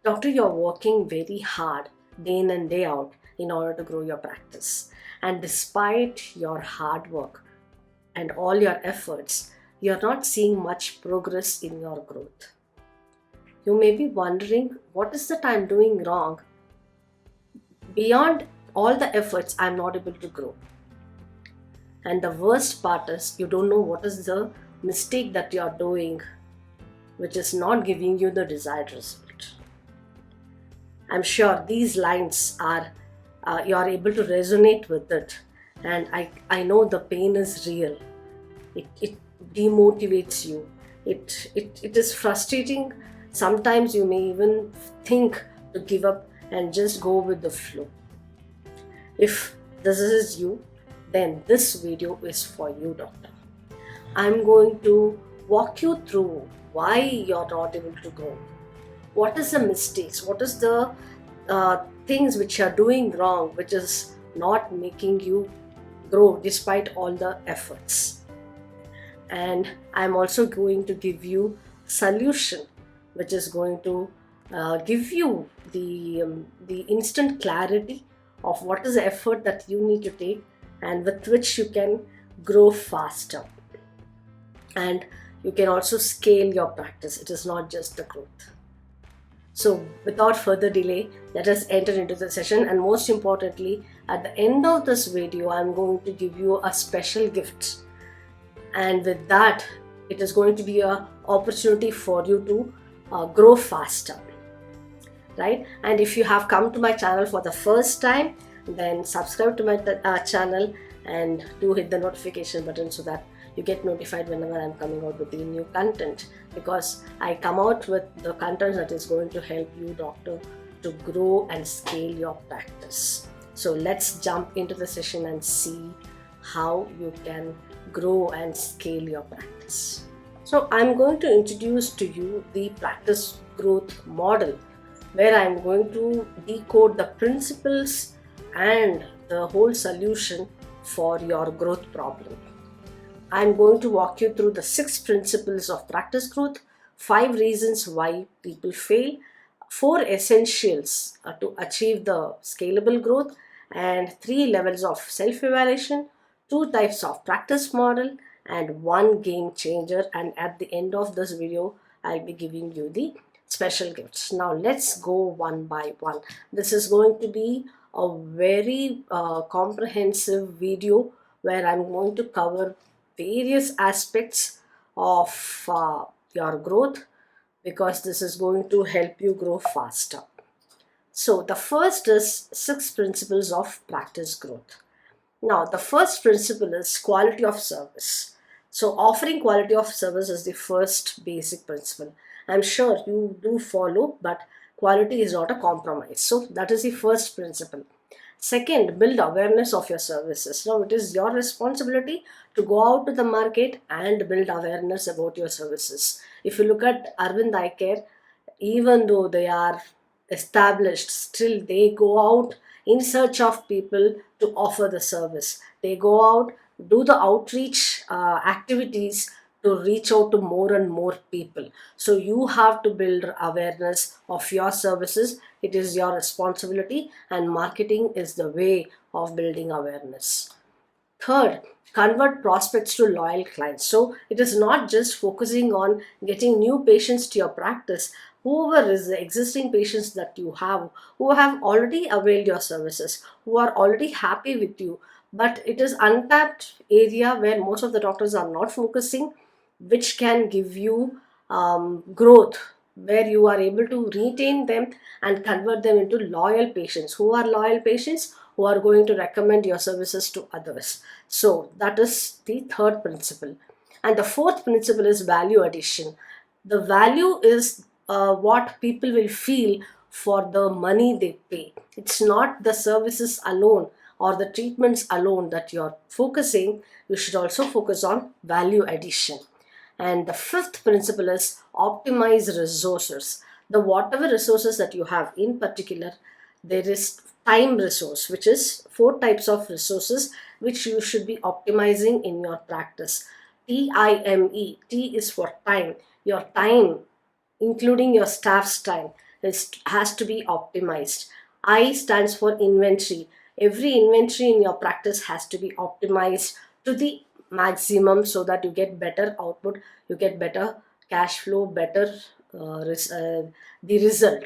Doctor, you're working very hard day in and day out in order to grow your practice. And despite your hard work and all your efforts, you're not seeing much progress in your growth. You may be wondering, what is that I'm doing wrong? Beyond all the efforts, I'm not able to grow. And the worst part is, you don't know what is the mistake that you're doing, which is not giving you the desired result. I'm sure these lines are, you are able to resonate with it. And I know the pain is real. It demotivates you. It is frustrating. Sometimes you may even think to give up and just go with the flow. If this is you, then this video is for you, doctor. I'm going to walk you through why you're not able to grow. What is the mistakes? What is the things which you're doing wrong, which is not making you grow despite all the efforts? And I'm also going to give you solution, which is going to give you the instant clarity of what is the effort that you need to take and with which you can grow faster. And you can also scale your practice. It is not just the growth. So without further delay, let us enter into the session. And most importantly, at the end of this video, I'm going to give you a special gift. And with that, it is going to be an opportunity for you to grow faster. Right? And if you have come to my channel for the first time, then subscribe to my channel and do hit the notification button so that you get notified whenever I'm coming out with the new content, because I come out with the content that is going to help you, doctor, to grow and scale your practice. So let's jump into the session and see how you can grow and scale your practice. So I'm going to introduce to you the practice growth model, where I'm going to decode the principles and the whole solution for your growth problem. I'm going to walk you through the 6 principles of practice growth, 5 reasons why people fail, 4 essentials to achieve the scalable growth, and 3 levels of self-evaluation, 2 types of practice model, and 1 game changer. And at the end of this video, I'll be giving you the special gifts. Now let's go one by one. This is going to be a very comprehensive video where I'm going to cover various aspects of your growth, because this is going to help you grow faster. So the first is 6 principles of practice growth. Now the first principle is quality of service. So offering quality of service is the first basic principle. I'm sure you do follow, but quality is not a compromise. So that is the first principle. Second, build awareness of your services. Now it is your responsibility to go out to the market and build awareness about your services. If you look at Arvind Eye Care, even though they are established, still they go out in search of people to offer the service. They go out, do the outreach activities to reach out to more and more people. So you have to build awareness of your services. It is your responsibility, and marketing is the way of building awareness. Third, convert prospects to loyal clients. So it is not just focusing on getting new patients to your practice. Whoever is the existing patients that you have, who have already availed your services, who are already happy with you, but it is untapped area where most of the doctors are not focusing, which can give you growth, where you are able to retain them and convert them into loyal patients. Who are loyal patients? Who are going to recommend your services to others. So that is the third principle. And the fourth principle is value addition. The value is what people will feel for the money they pay. It's not the services alone or the treatments alone that you're focusing. You should also focus on value addition. And the fifth principle is optimize resources. The whatever resources that you have, in particular, there is time resource, which is 4 types of resources which you should be optimizing in your practice. TIME. T is for time. Your time, including your staff's time. has to be optimized. I stands for inventory. Every inventory in your practice has to be optimized to the maximum so that you get better output, you get better cash flow, better the result.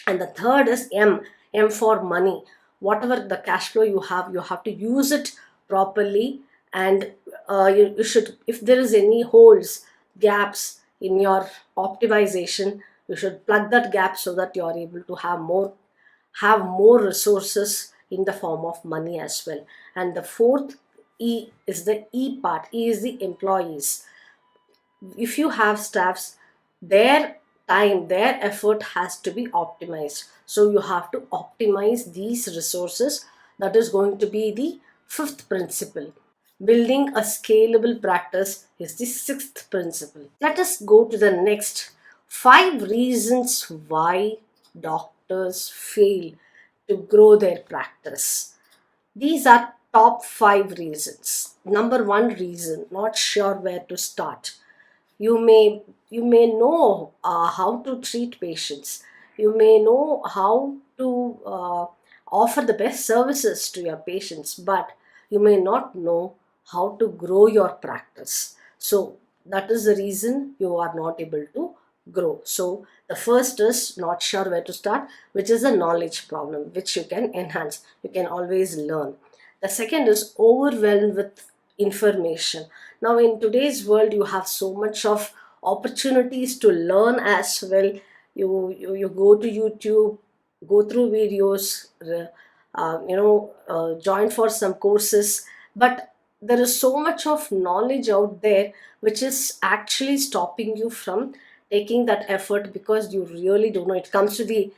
And the third is M for money. Whatever the cash flow you have to use it properly. And you should, if there is any holes, gaps in your optimization, you should plug that gap so that you are able to have more resources in the form of money as well. And the fourth E is the E part. E is the employees. If you have staffs, their time, their effort has to be optimized. So you have to optimize these resources. That is going to be the fifth principle. Building a scalable practice is the sixth principle. Let us go to the next five reasons why doctors fail to grow their practice. These are top five reasons. Number one reason, not sure where to start. You may know how to treat patients. You may know how to offer the best services to your patients, but you may not know how to grow your practice. So that is the reason you are not able to grow. So the first is not sure where to start, which is a knowledge problem, which you can enhance. You can always learn. The second is overwhelmed with information. Now, in today's world, you have so much of opportunities to learn as well. You go to YouTube, go through videos, join for some courses, but there is so much of knowledge out there which is actually stopping you from taking that effort because you really don't know. It comes to the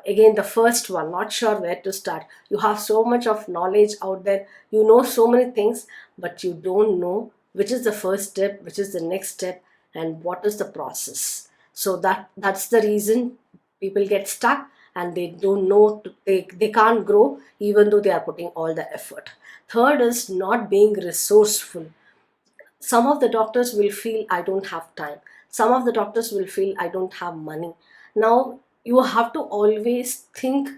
again the first one, not sure where to start. You have so much of knowledge out there, you know so many things, but you don't know which is the first step, which is the next step, and what is the process. So that's the reason people get stuck, and they don't know they can't grow even though they are putting all the effort. Third is not being resourceful. Some of the doctors will feel I don't have time. Some of the doctors will feel I don't have money. Now you have to always think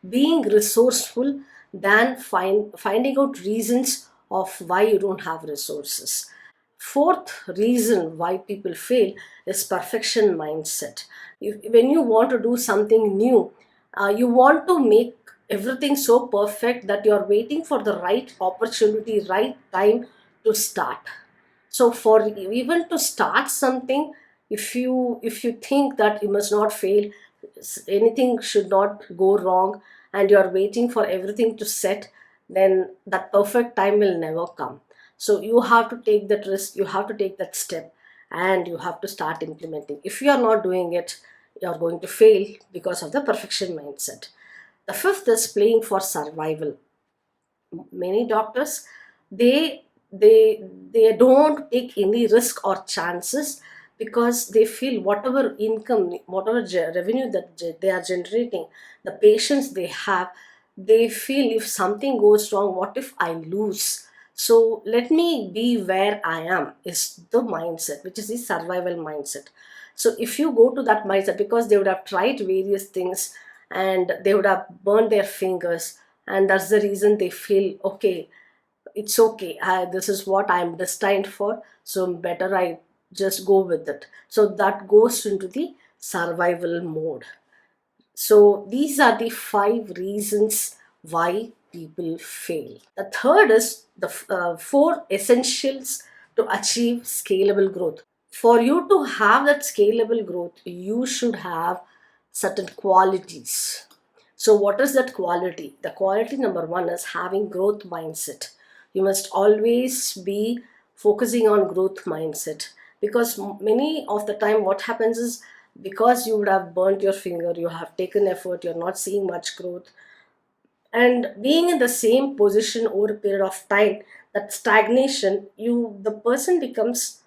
being resourceful than finding out reasons of why you don't have resources. Fourth reason why people fail is perfection mindset. When you want to do something new, you want to make everything so perfect that you're waiting for the right opportunity, right time to start. So for even to start something, if you think that you must not fail, anything should not go wrong, and you are waiting for everything to set, then that perfect time will never come. So you have to take that risk, you have to take that step, and you have to start implementing. If you are not doing it, you are going to fail because of the perfection mindset. The fifth is playing for survival. Many doctors, they don't take any risk or chances because they feel whatever income, whatever revenue that they are generating, the patients they have, they feel if something goes wrong, what if I lose? So let me be where I am is the mindset, which is the survival mindset. So if you go to that mindset, because they would have tried various things and they would have burned their fingers, and that's the reason they feel okay, it's okay, this is what I'm destined for, so better I just go with it. So that goes into the survival mode. So these are the five reasons why people fail. The third is the four essentials to achieve scalable growth. For you to have that scalable growth, you should have certain qualities. So what is that quality? The quality number one is having growth mindset. You must always be focusing on growth mindset, because many of the time what happens is, because you would have burnt your finger, you have taken effort, you're not seeing much growth, and being in the same position over a period of time, that stagnation, the person becomes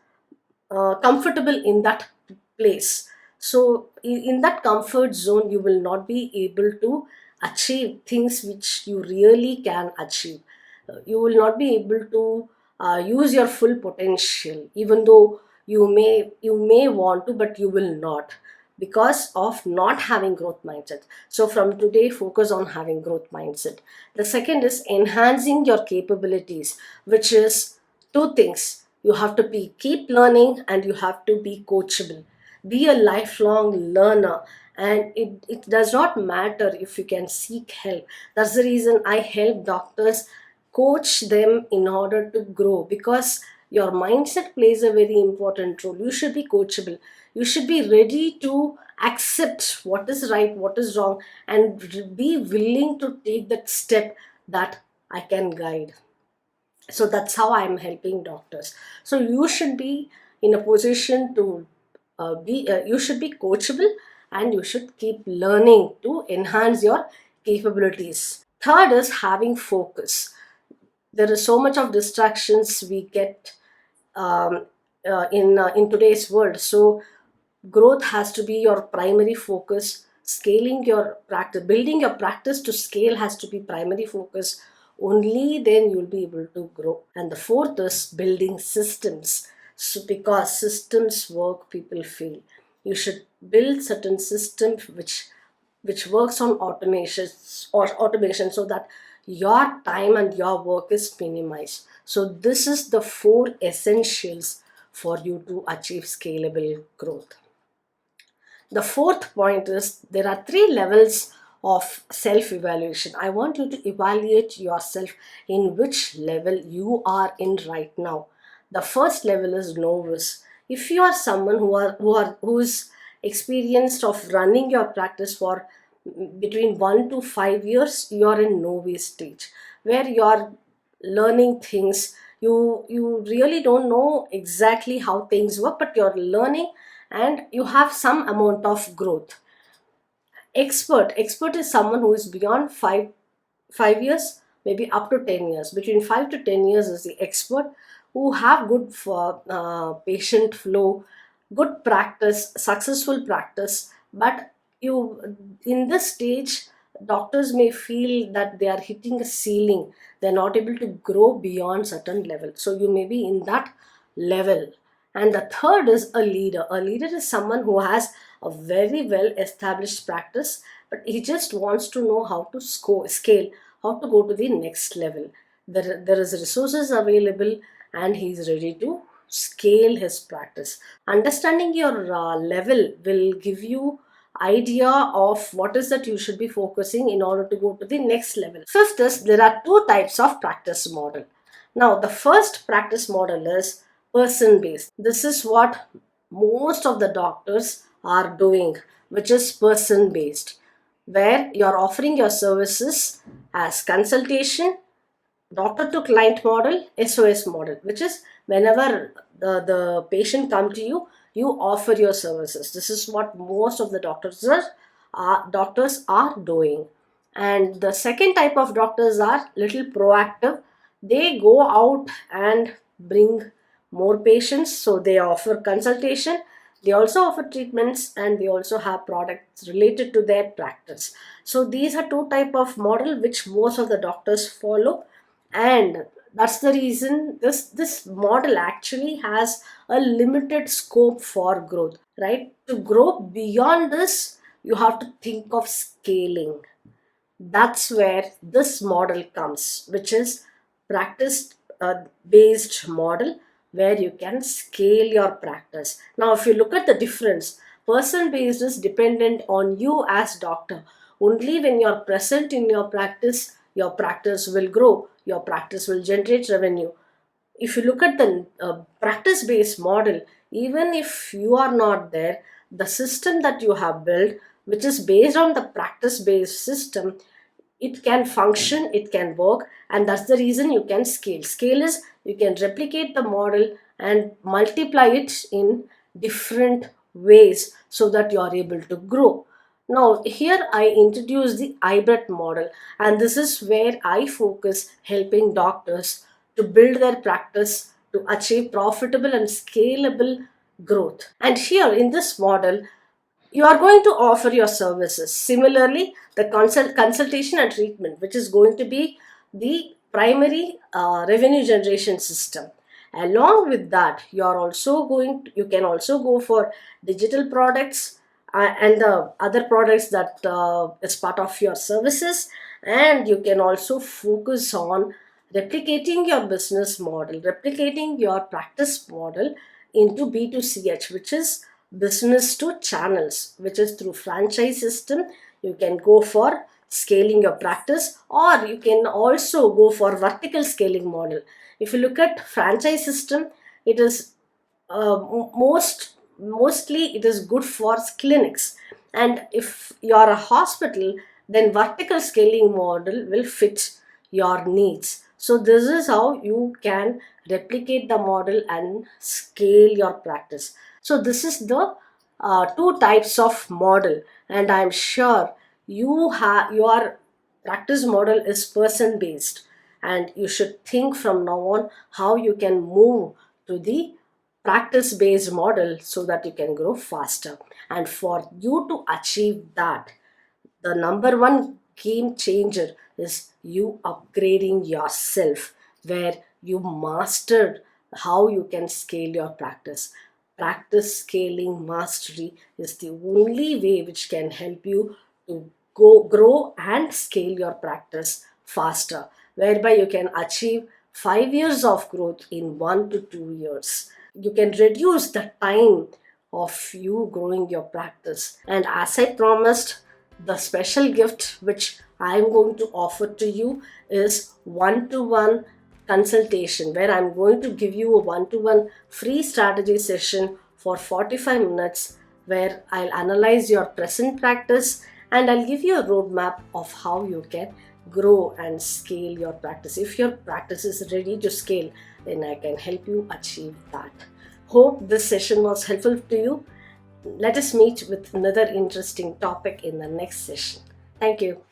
comfortable in that place. So in that comfort zone, you will not be able to achieve things which you really can achieve. You will not be able to use your full potential, even though you may want to, but you will not. because of not having growth mindset. So from today, focus on having growth mindset. The second is enhancing your capabilities, which is two things. You have to be keep learning and you have to be coachable. Be a lifelong learner, and it does not matter if you can seek help. That's the reason I help doctors coach them in order to grow, because your mindset plays a very important role. You should be coachable. You should be ready to accept what is right, what is wrong, and be willing to take that step that I can guide. So that's how I'm helping doctors. So you should be in a position to be you should be coachable, and you should keep learning to enhance your capabilities. Third is having focus. There is so much of distractions we get um, in today's world. So growth has to be your primary focus. Scaling your practice, building your practice to scale has to be primary focus. Only then you'll be able to grow. And the fourth is building systems. So because systems work, people fail. You should build certain systems which works on automation, so that your time and your work is minimized. So this is the four essentials for you to achieve scalable growth. The fourth point is there are three levels of self evaluation. I want you to evaluate yourself in which level you are in right now. The first level is novice. If you are someone who's experienced of running your practice for between 1 to 5 years, you are in novice stage, where you are learning things. You really don't know exactly how things work, but you're learning and you have some amount of growth. Expert is someone who is beyond 5 years, maybe up to 10 years. Between 5 to 10 years is the expert, who have good patient flow, good practice, successful practice. But you in this stage, doctors may feel that they are hitting a ceiling. They're not able to grow beyond certain level. So you may be in that level. And the third is a leader. A leader is someone who has a very well established practice, but he just wants to know how to scale, how to go to the next level. There is resources available, and he's ready to scale his practice. Understanding your level will give you idea of what is that you should be focusing in order to go to the next level. Fifth is there are two types of practice model. Now the first practice model is person based. This is what most of the doctors are doing, which is person based, where you're offering your services as consultation, doctor to client model, SOS model, which is whenever the patient come to you, you offer your services. This is what most of the doctors are doing. And the second type of doctors are little proactive. They go out and bring more patients, so they offer consultation, they also offer treatments, and they also have products related to their practice. So these are two type of model which most of the doctors follow. And that's the reason this model actually has a limited scope for growth, right? To grow beyond this, you have to think of scaling. That's where this model comes, which is practice based model, where you can scale your practice. Now if you look at the difference, person based is dependent on you as doctor. Only when you're present in your practice will grow, your practice will generate revenue. If you look at the practice based model, even if you are not there, the system that you have built, which is based on the practice based system, it can function, it can work, and that's the reason you can scale is you can replicate the model and multiply it in different ways, so that you are able to grow. Now here I introduce the hybrid model, and this is where I focus helping doctors to build their practice to achieve profitable and scalable growth. And here in this model, you are going to offer your services. Similarly, the consultation and treatment, which is going to be the primary revenue generation system. Along with that, you can also go for digital products and the other products that is part of your services. And you can also focus on replicating your business model, replicating your practice model into B2CH, which is business to channels, which is through franchise system. You can go for scaling your practice, or you can also go for vertical scaling model. If you look at franchise system, it is mostly it is good for clinics, and if you are a hospital, then vertical scaling model will fit your needs. So this is how you can replicate the model and scale your practice. So this is the two types of model, and I'm sure your practice model is person based, and you should think from now on how you can move to the practice based model so that you can grow faster. And for you to achieve that, the number one game changer is you upgrading yourself, where you mastered how you can scale your practice. Practice scaling mastery is the only way which can help you to go grow and scale your practice faster, whereby you can achieve 5 years of growth in 1 to 2 years. You can reduce the time of you growing your practice. And as I promised, the special gift which I'm going to offer to you is one-to-one consultation, where I'm going to give you a one-to-one free strategy session for 45 minutes, where I'll analyze your present practice and I'll give you a roadmap of how you can grow and scale your practice. If your practice is ready to scale, then I can help you achieve that. Hope this session was helpful to you. Let us meet with another interesting topic in the next session. Thank you.